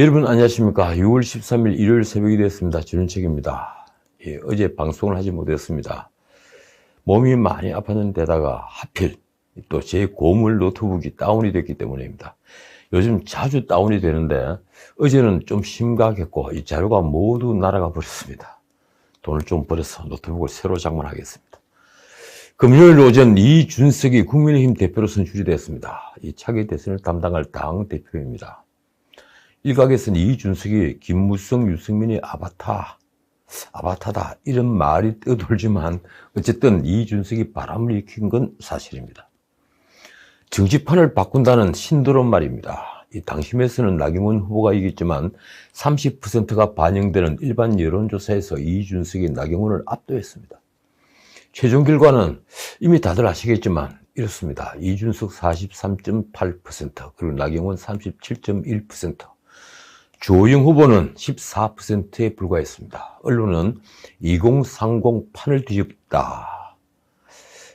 여러분 안녕하십니까. 6월 13일 일요일 새벽이 되었습니다. 준은책입니다. 어제 방송을 하지 못했습니다. 몸이 많이 아팠는데다가 하필 또 제 고물 노트북이 다운이 됐기 때문입니다. 요즘 자주 다운이 되는데 어제는 좀 심각했고 이 자료가 모두 날아가 버렸습니다. 돈을 좀 벌어서 노트북을 새로 장만하겠습니다. 금요일 오전 이준석이 국민의힘 대표로 선출이 되었습니다. 이 차기 대선을 담당할 당 대표입니다. 일각에서는 이준석이 김무성, 유승민의 아바타다 이런 말이 떠돌지만 어쨌든 이준석이 바람을 일으킨 건 사실입니다. 정치판을 바꾼다는 신드롬 말입니다. 이 당심에서는 나경원 후보가 이겼지만 30%가 반영되는 일반 여론조사에서 이준석이 나경원을 압도했습니다. 최종 결과는 이미 다들 아시겠지만 이렇습니다. 이준석 43.8%, 그리고 나경원 37.1%, 주호영 후보는 14%에 불과했습니다. 언론은 2030 판을 뒤집다,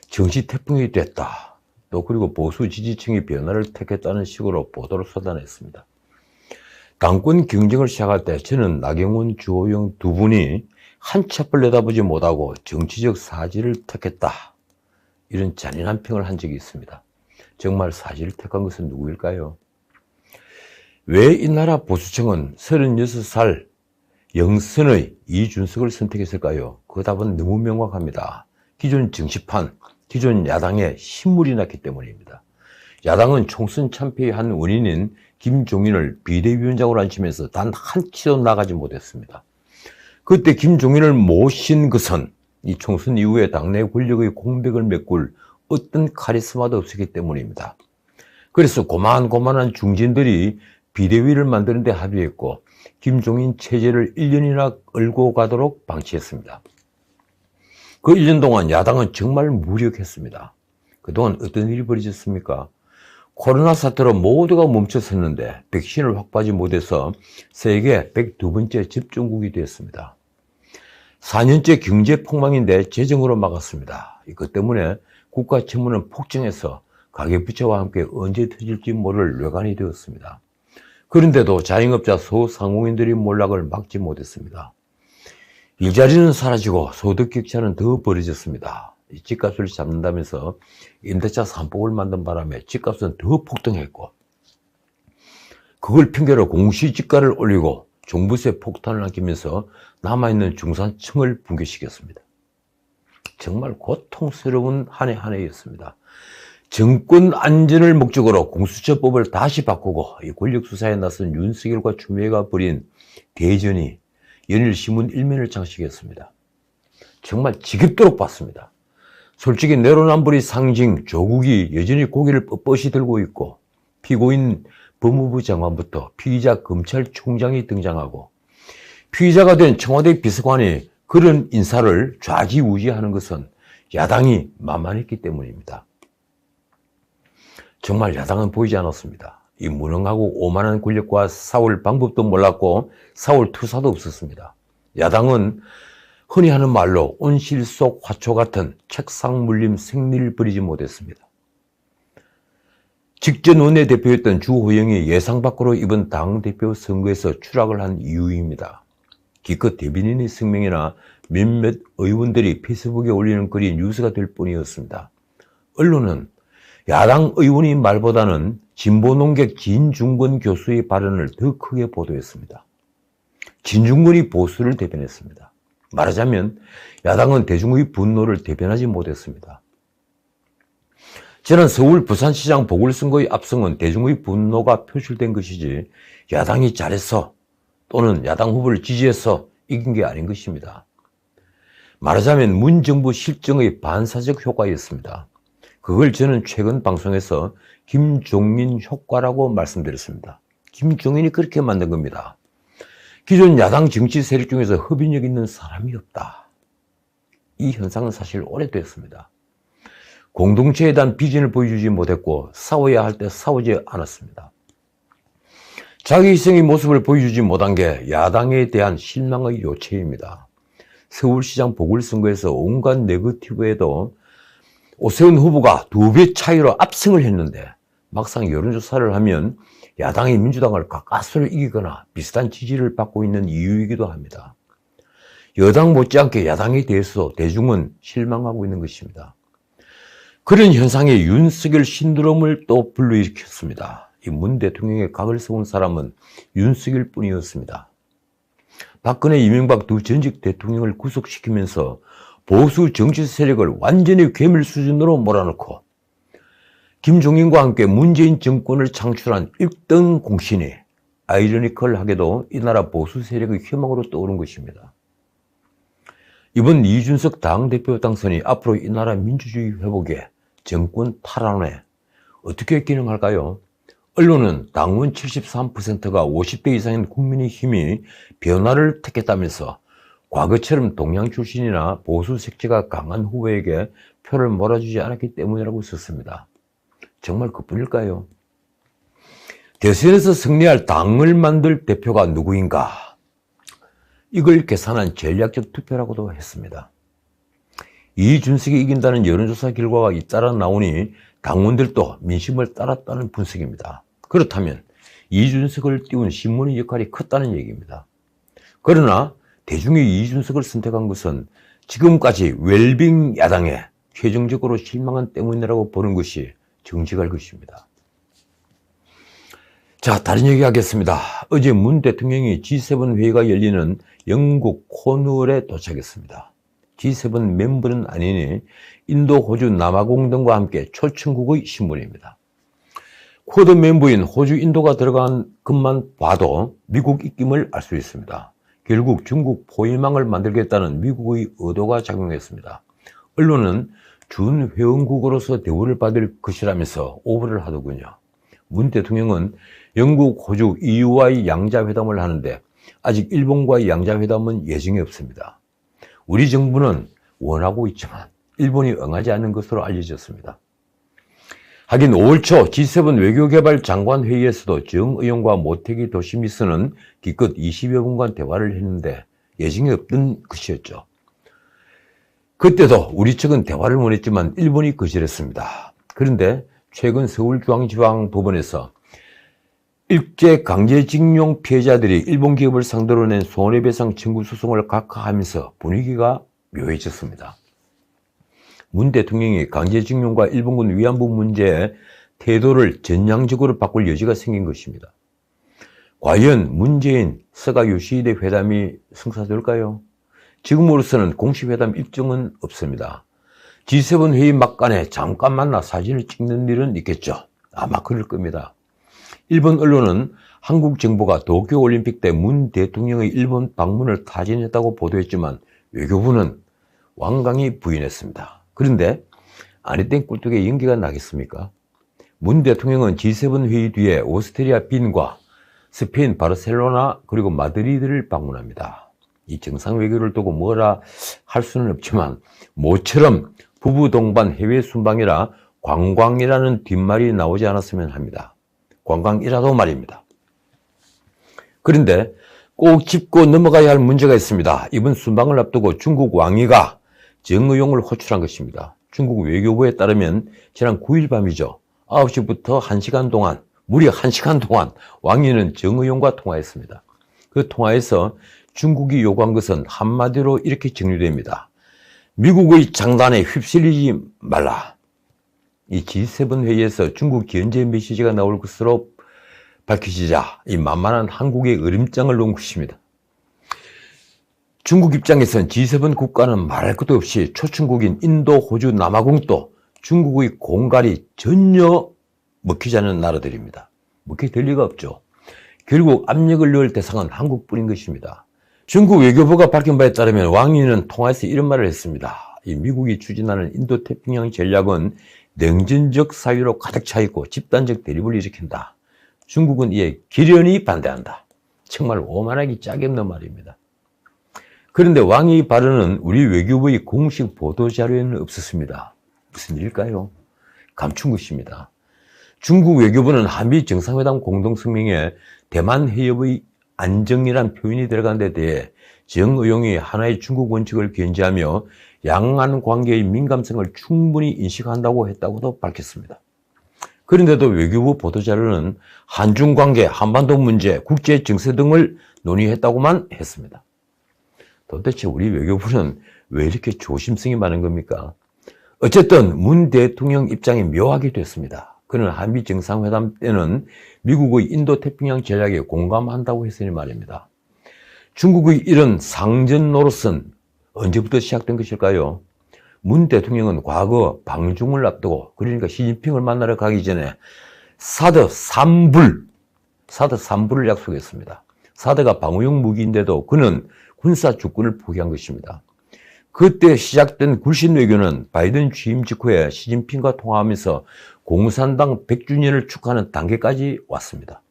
정치 태풍이 됐다, 또 그리고 보수 지지층이 변화를 택했다는 식으로 보도를 쏟아냈습니다. 당권 경쟁을 시작할 때 저는 나경원, 주호영 두 분이 한 치 앞을 내다보지 못하고 정치적 사지를 택했다, 이런 잔인한 평을 한 적이 있습니다. 정말 사지를 택한 것은 누구일까요? 왜 이 나라 보수층은 36살 영선의 이준석을 선택했을까요? 그 답은 너무 명확합니다. 기존 정치판, 기존 야당에 신물이 났기 때문입니다. 야당은 총선 참패의 한 원인인 김종인을 비대위원장으로 앉히면서 단 한 치도 나가지 못했습니다. 그때 김종인을 모신 것은 이 총선 이후에 당내 권력의 공백을 메꿀 어떤 카리스마도 없었기 때문입니다. 그래서 고만고만한 중진들이 비대위를 만드는 데 합의했고 김종인 체제를 1년이나 끌고 가도록 방치했습니다. 그 1년 동안 야당은 정말 무력했습니다. 그동안 어떤 일이 벌어졌습니까? 코로나 사태로 모두가 멈춰섰는데 백신을 확보하지 못해서 세계 102번째 접종국이 되었습니다. 4년째 경제 폭망인데 재정으로 막았습니다. 이것 때문에 국가 채무는 폭증해서 가계부채와 함께 언제 터질지 모를 뇌관이 되었습니다. 그런데도 자영업자 소상공인들이 몰락을 막지 못했습니다. 일자리는 사라지고 소득 격차는 더 벌어졌습니다. 집값을 잡는다면서 임대차 3법을 만든 바람에 집값은 더 폭등했고, 그걸 핑계로 공시지가를 올리고 종부세 폭탄을 안기면서 남아있는 중산층을 붕괴시켰습니다. 정말 고통스러운 한 해 한 해였습니다. 정권 안전을 목적으로 공수처법을 다시 바꾸고 이 권력수사에 나선 윤석열과 추미애가 벌인 대전이 연일 신문 일면을 장식했습니다. 정말 지겹도록 봤습니다. 솔직히 내로남불의 상징 조국이 여전히 고개를 뻣뻣이 들고 있고, 피고인 법무부 장관부터 피의자 검찰총장이 등장하고 피의자가 된 청와대 비서관이 그런 인사를 좌지우지하는 것은 야당이 만만했기 때문입니다. 정말 야당은 보이지 않았습니다. 이 무능하고 오만한 권력과 싸울 방법도 몰랐고 싸울 투사도 없었습니다. 야당은 흔히 하는 말로 온실 속 화초 같은 책상 물림 생리를 벌이지 못했습니다. 직전 원내대표였던 주호영이 예상 밖으로 이번 당대표 선거에서 추락을 한 이유입니다. 기껏 대변인의 성명이나 몇몇 의원들이 페이스북에 올리는 글이 뉴스가 될 뿐이었습니다. 언론은 야당 의원의 말보다는 진보농객 진중권 교수의 발언을 더 크게 보도했습니다. 진중권이 보수를 대변했습니다. 말하자면 야당은 대중의 분노를 대변하지 못했습니다. 저는 서울 부산시장 보궐선거의 압승은 대중의 분노가 표출된 것이지 야당이 잘해서 또는 야당 후보를 지지해서 이긴 게 아닌 것입니다. 말하자면 문정부 실정의 반사적 효과였습니다. 그걸 저는 최근 방송에서 김종인 효과라고 말씀드렸습니다. 김종인이 그렇게 만든 겁니다. 기존 야당 정치 세력 중에서 흡인력 있는 사람이 없다. 이 현상은 사실 오래됐습니다. 공동체에 대한 비전을 보여주지 못했고 싸워야 할 때 싸우지 않았습니다. 자기희생의 모습을 보여주지 못한 게 야당에 대한 실망의 요체입니다. 서울시장 보궐선거에서 온갖 네거티브에도 오세훈 후보가 2배 차이로 압승을 했는데 막상 여론조사를 하면 야당이 민주당을 가까스로 이기거나 비슷한 지지를 받고 있는 이유이기도 합니다. 여당 못지않게 야당에 대해서 대중은 실망하고 있는 것입니다. 그런 현상에 윤석열 신드롬을 또 불러일으켰습니다. 이 문 대통령의 각을 세운 사람은 윤석열 뿐이었습니다. 박근혜, 이명박 두 전직 대통령을 구속시키면서 보수 정치 세력을 완전히 괴물 수준으로 몰아넣고 김종인과 함께 문재인 정권을 창출한 1등 공신이 아이러니컬하게도 이 나라 보수 세력의 희망으로 떠오른 것입니다. 이번 이준석 당대표 당선이 앞으로 이 나라 민주주의 회복에 정권 탈환에 어떻게 기능할까요? 언론은 당원 73%가 50대 이상인 국민의힘이 변화를 택했다면서 과거처럼 동양 출신이나 보수 색채가 강한 후보에게 표를 몰아주지 않았기 때문이라고 썼습니다. 정말 그뿐일까요? 대선에서 승리할 당을 만들 대표가 누구인가? 이걸 계산한 전략적 투표라고도 했습니다. 이준석이 이긴다는 여론조사 결과가 잇따라 나오니 당원들도 민심을 따랐다는 분석입니다. 그렇다면 이준석을 띄운 신문의 역할이 컸다는 얘기입니다. 그러나 대중이 이준석을 선택한 것은 지금까지 웰빙 야당에 최종적으로 실망한 때문이라고 보는 것이 정직할 것입니다. 자, 다른 얘기 하겠습니다. 어제 문 대통령이 G7 회의가 열리는 영국 코누얼에 도착했습니다. G7 멤버는 아니니 인도, 호주, 남아공 등과 함께 초청국의 신분입니다. 쿼드 멤버인 호주, 인도가 들어간 것만 봐도 미국 입김을 알 수 있습니다. 결국 중국 포위망을 만들겠다는 미국의 의도가 작용했습니다. 언론은 준 회원국으로서 대우를 받을 것이라면서 오버를 하더군요. 문 대통령은 영국, 호주, EU와의 양자회담을 하는데 아직 일본과의 양자회담은 예정이 없습니다. 우리 정부는 원하고 있지만 일본이 응하지 않는 것으로 알려졌습니다. 하긴 5월 초 G7 외교개발 장관 회의에서도 정 의원과 모태기 도시미스는 기껏 20여 분간 대화를 했는데 예정이 없던 것이었죠. 그때도 우리 측은 대화를 원했지만 일본이 거절했습니다. 그런데 최근 서울중앙지방법원에서 일제 강제징용 피해자들이 일본 기업을 상대로 낸 손해배상 청구 소송을 각하하면서 분위기가 묘해졌습니다. 문 대통령이 강제징용과 일본군 위안부 문제에 태도를 전향적으로 바꿀 여지가 생긴 것입니다. 과연 문재인, 스가 요시히데 회담이 성사될까요? 지금으로서는 공식 회담 일정은 없습니다. G7 회의 막간에 잠깐 만나 사진을 찍는 일은 있겠죠. 아마 그럴 겁니다. 일본 언론은 한국 정부가 도쿄올림픽 때 문 대통령의 일본 방문을 타진했다고 보도했지만 외교부는 완강히 부인했습니다. 그런데 아니땐 꿀뚝에 연기가 나겠습니까? 문 대통령은 G7 회의 뒤에 오스트리아 빈과 스페인 바르셀로나 그리고 마드리드를 방문합니다. 이 정상 외교를 두고 뭐라 할 수는 없지만 모처럼 부부 동반 해외 순방이라 관광이라는 뒷말이 나오지 않았으면 합니다. 관광이라도 말입니다. 그런데 꼭 짚고 넘어가야 할 문제가 있습니다. 이번 순방을 앞두고 중국 왕위가 정의용을 호출한 것입니다. 중국 외교부에 따르면 지난 9일 밤이죠. 9시부터 1시간 동안, 무려 1시간 동안 왕위는 정의용과 통화했습니다. 그 통화에서 중국이 요구한 것은 한마디로 이렇게 정리됩니다. 미국의 장단에 휩쓸리지 말라. 이 G7 회의에서 중국 견제 메시지가 나올 것으로 밝혀지자 이 만만한 한국의 으름장을 놓은 것입니다. 중국 입장에선 G7 국가는 말할 것도 없이 초청국인 인도, 호주, 남아공도 중국의 공갈이 전혀 먹히지 않는 나라들입니다. 먹히게 될 리가 없죠. 결국 압력을 넣을 대상은 한국뿐인 것입니다. 중국 외교부가 밝힌 바에 따르면 왕위는 통화에서 이런 말을 했습니다. 이 미국이 추진하는 인도태평양 전략은 냉전적 사유로 가득 차 있고 집단적 대립을 일으킨다. 중국은 이에 기련히 반대한다. 정말 오만하기 짝이 없는 말입니다. 그런데 왕의 발언은 우리 외교부의 공식 보도자료에는 없었습니다. 무슨 일일까요? 감춘 것입니다. 중국 외교부는 한미 정상회담 공동성명에 대만 해협의 안정이란 표현이 들어간 데 대해 정의용이 하나의 중국 원칙을 견지하며 양안 관계의 민감성을 충분히 인식한다고 했다고도 밝혔습니다. 그런데도 외교부 보도자료는 한중 관계, 한반도 문제, 국제 정세 등을 논의했다고만 했습니다. 도대체 우리 외교부는 왜 이렇게 조심성이 많은 겁니까? 어쨌든 문 대통령 입장이 묘하게 됐습니다. 그는 한미 정상회담 때는 미국의 인도태평양 전략에 공감한다고 했으니 말입니다. 중국의 이런 상전 노릇은 언제부터 시작된 것일까요? 문 대통령은 과거 방중을 앞두고, 그러니까 시진핑을 만나러 가기 전에 사드 3불을 약속했습니다. 사드가 방어용 무기인데도 그는 군사 주권을 포기한 것입니다. 그때 시작된 굴신 외교는 바이든 취임 직후에 시진핑과 통화하면서 공산당 100주년을 축하하는 단계까지 왔습니다.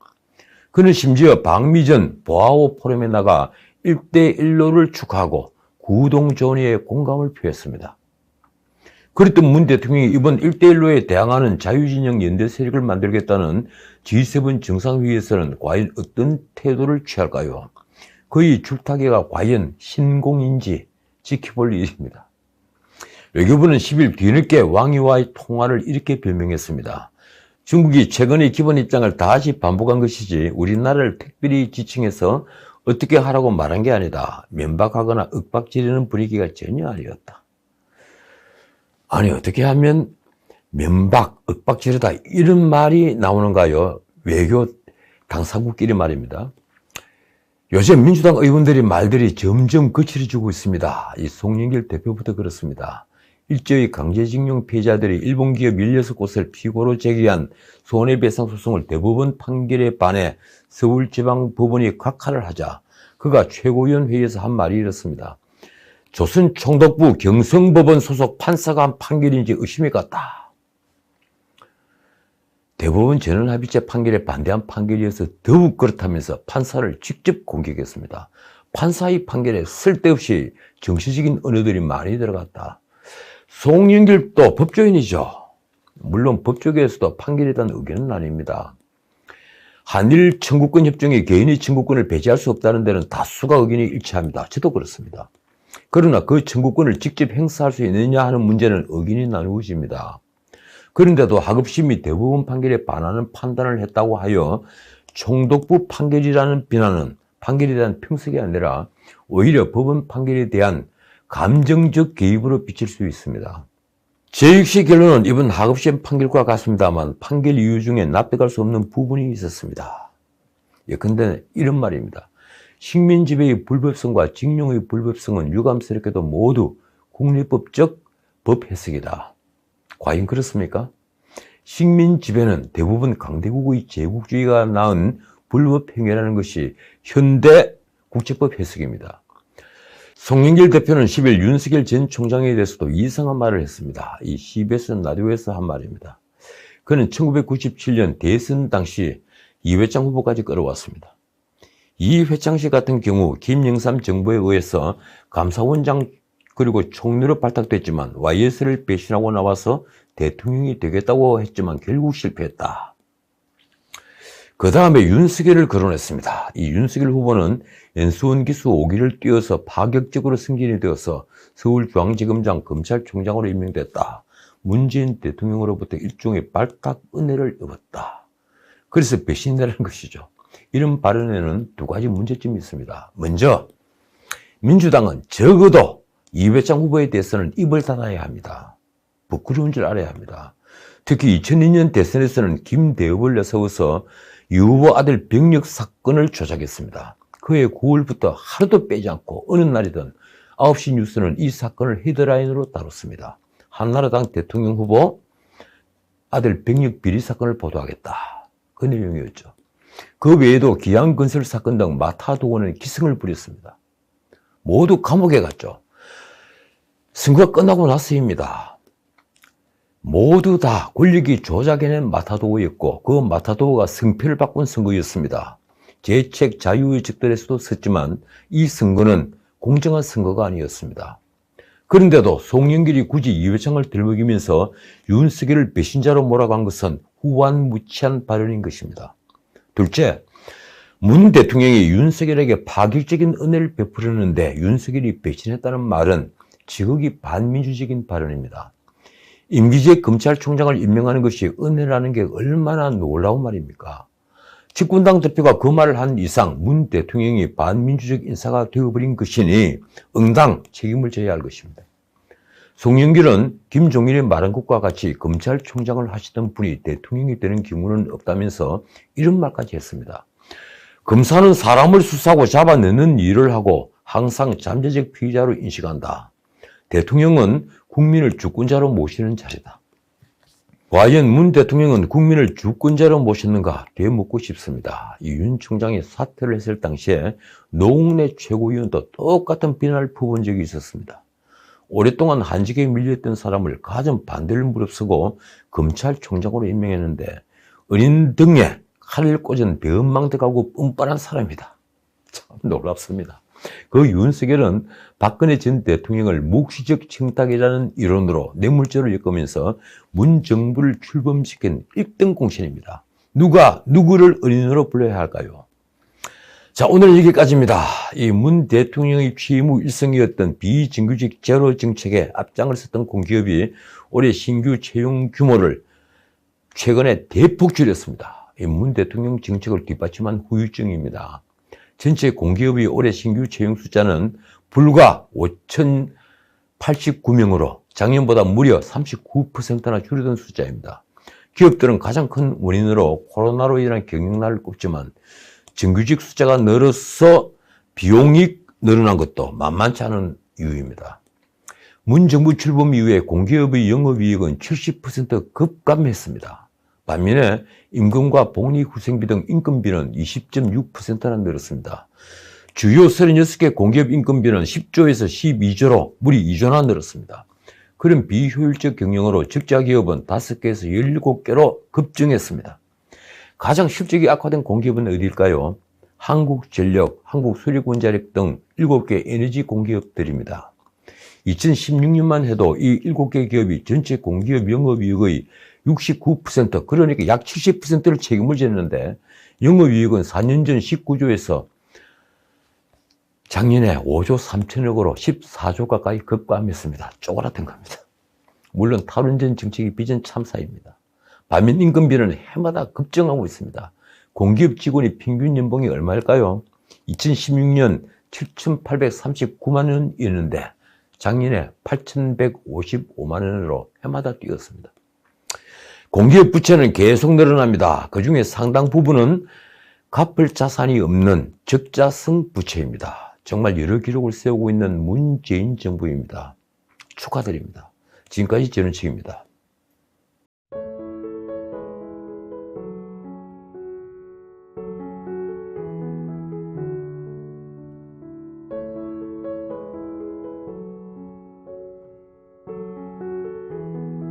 그는 심지어 방미전 보아오 포럼에 나가 1대1로를 축하하고 구동조언회에 공감을 표했습니다. 그랬던 문 대통령이 이번 1대1로에 대항하는 자유진영 연대 세력을 만들겠다는 G7 정상회의에서는 과연 어떤 태도를 취할까요? 그의 줄타기가 과연 신공인지 지켜볼 일입니다. 외교부는 10일 뒤늦게 왕이와의 통화를 이렇게 변명했습니다. 중국이 최근의 기본 입장을 다시 반복한 것이지 우리나라를 특별히 지칭해서 어떻게 하라고 말한 게 아니다. 면박하거나 윽박지르는 분위기가 전혀 아니었다. 아니, 어떻게 하면 면박, 윽박지르다 이런 말이 나오는가요? 외교 당사국끼리 말입니다. 요즘 민주당 의원들의 말들이 점점 거칠어지고 있습니다. 이 송영길 대표부터 그렇습니다. 일제의 강제징용 피해자들이 일본 기업 16곳을 피고로 제기한 손해배상 소송을 대법원 판결에 반해 서울지방법원이 각하를 하자 그가 최고위원회의에서 한 말이 이렇습니다. 조선총독부 경성법원 소속 판사가 한 판결인지 의심이 갔다. 대법원 전원합의체 판결에 반대한 판결이어서 더욱 그렇다면서 판사를 직접 공격했습니다. 판사의 판결에 쓸데없이 정치적인 언어들이 많이 들어갔다. 송영길도 법조인이죠. 물론 법조계에서도 판결에 대한 의견은 아닙니다. 한일 청구권 협정에 개인의 청구권을 배제할 수 없다는 데는 다수가 의견이 일치합니다. 저도 그렇습니다. 그러나 그 청구권을 직접 행사할 수 있느냐 하는 문제는 의견이 나누어집니다. 그런데도 하급심이 대법원 판결에 반하는 판단을 했다고 하여 총독부 판결이라는 비난은 판결에 대한 평석이 아니라 오히려 법원 판결에 대한 감정적 개입으로 비칠 수 있습니다. 제 역시 결론은 이번 하급심 판결과 같습니다만 판결 이유 중에 납득할 수 없는 부분이 있었습니다. 예컨대 이런 말입니다. 식민지배의 불법성과 징용의 불법성은 유감스럽게도 모두 국내법적 법 해석이다. 과연 그렇습니까? 식민지배는 대부분 강대국의 제국주의가 낳은 불법 행위라는 것이 현대 국제법 해석입니다. 송영길 대표는 10일 윤석열 전 총장에 대해서도 이상한 말을 했습니다. 이 CBS 라디오에서 한 말입니다. 그는 1997년 대선 당시 이회창 후보까지 끌어왔습니다. 이회창 씨 같은 경우 김영삼 정부에 의해서 감사원장 그리고 총리로 발탁됐지만 YS를 배신하고 나와서 대통령이 되겠다고 했지만 결국 실패했다. 그 다음에 윤석열을 거론했습니다. 이 윤석열 후보는 연수원 기수 5기를 뛰어서 파격적으로 승진이 되어서 서울중앙지검장 검찰총장으로 임명됐다. 문재인 대통령으로부터 일종의 발탁 은혜를 입었다. 그래서 배신이라는 것이죠. 이런 발언에는 두 가지 문제점이 있습니다. 먼저 민주당은 적어도 이회창 후보에 대해서는 입을 닫아야 합니다. 부끄러운 줄 알아야 합니다. 특히 2002년 대선에서는 김대엽을 내세워서 유 후보 아들 병력 사건을 조작했습니다. 그해 9월부터 하루도 빼지 않고 어느 날이든 9시 뉴스는 이 사건을 헤드라인으로 다뤘습니다. 한나라당 대통령 후보 아들 병력 비리 사건을 보도하겠다. 그 내용이었죠. 그 외에도 기양건설 사건 등 마타도원은 기승을 부렸습니다. 모두 감옥에 갔죠. 선거가 끝나고 나서입니다. 모두 다 권력이 조작해낸 마타도어였고 그 마타도어가 승패를 바꾼 선거였습니다. 재책 자유의적들에서도 썼지만 이 선거는 공정한 선거가 아니었습니다. 그런데도 송영길이 굳이 이회창을 들먹이면서 윤석열을 배신자로 몰아간 것은 후한무치한 발언인 것입니다. 둘째, 문 대통령이 윤석열에게 파격적인 은혜를 베풀었는데 윤석열이 배신했다는 말은 지극히 반민주적인 발언입니다. 임기직 검찰총장을 임명하는 것이 은혜라는 게 얼마나 놀라운 말입니까? 집권당 대표가 그 말을 한 이상 문 대통령이 반민주적 인사가 되어버린 것이니 응당 책임을 져야 할 것입니다. 송영길은 김종인의 말한 것과 같이 검찰총장을 하시던 분이 대통령이 되는 경우는 없다면서 이런 말까지 했습니다. 검사는 사람을 수사하고 잡아내는 일을 하고 항상 잠재적 피의자로 인식한다. 대통령은 국민을 주권자로 모시는 자리다. 과연 문 대통령은 국민을 주권자로 모셨는가 되묻고 싶습니다. 이 윤 총장이 사퇴를 했을 당시에 노웅래 최고위원도 똑같은 비난을 퍼본 적이 있었습니다. 오랫동안 한직에 밀려있던 사람을 가장 반대를 무릅쓰고 검찰총장으로 임명했는데 은인 등에 칼을 꽂은 배은망덕하고 뻔뻔한 사람이다. 참 놀랍습니다. 그 윤석열은 박근혜 전 대통령을 묵시적 청탁이라는 이론으로 뇌물죄로 엮으면서 문 정부를 출범시킨 1등 공신입니다. 누가 누구를 은인으로 불러야 할까요? 자, 오늘 여기까지입니다. 이 문 대통령의 취임 후 일성이었던 비정규직 제로 정책에 앞장을 섰던 공기업이 올해 신규 채용 규모를 최근에 대폭 줄였습니다. 이 문 대통령 정책을 뒷받침한 후유증입니다. 전체 공기업의 올해 신규 채용 숫자는 불과 5,089명으로 작년보다 무려 39%나 줄어든 숫자입니다. 기업들은 가장 큰 원인으로 코로나로 인한 경영난을 꼽지만 정규직 숫자가 늘어서 비용이 늘어난 것도 만만치 않은 이유입니다. 문 정부 출범 이후에 공기업의 영업이익은 70% 급감했습니다. 반면에 임금과 복리후생비 등 인건비는 20.6%나 늘었습니다. 주요 36개 공기업 인건비는 10조에서 12조로 무려 2조나 늘었습니다. 그런 비효율적 경영으로 적자 기업은 5개에서 17개로 급증했습니다. 가장 실적이 악화된 공기업은 어디일까요? 한국전력, 한국수력원자력 등 7개 에너지 공기업들입니다. 2016년만 해도 이 7개 기업이 전체 공기업 영업이익의 69% 그러니까 약 70%를 책임을 졌는데 영업이익은 4년 전 19조에서 작년에 5조 3천억으로 14조 가까이 급감했습니다. 쪼그라든 겁니다. 물론 탈원전 정책이 빚은 참사입니다. 반면 인건비는 해마다 급증하고 있습니다. 공기업 직원이 평균 연봉이 얼마일까요? 2016년 7,839만 원이었는데 작년에 8,155만 원으로 해마다 뛰었습니다. 공기업 부채는 계속 늘어납니다. 그중에 상당 부분은 갚을 자산이 없는 적자성 부채입니다. 정말 여러 기록을 세우고 있는 문재인 정부입니다. 축하드립니다. 지금까지 전원책입니다.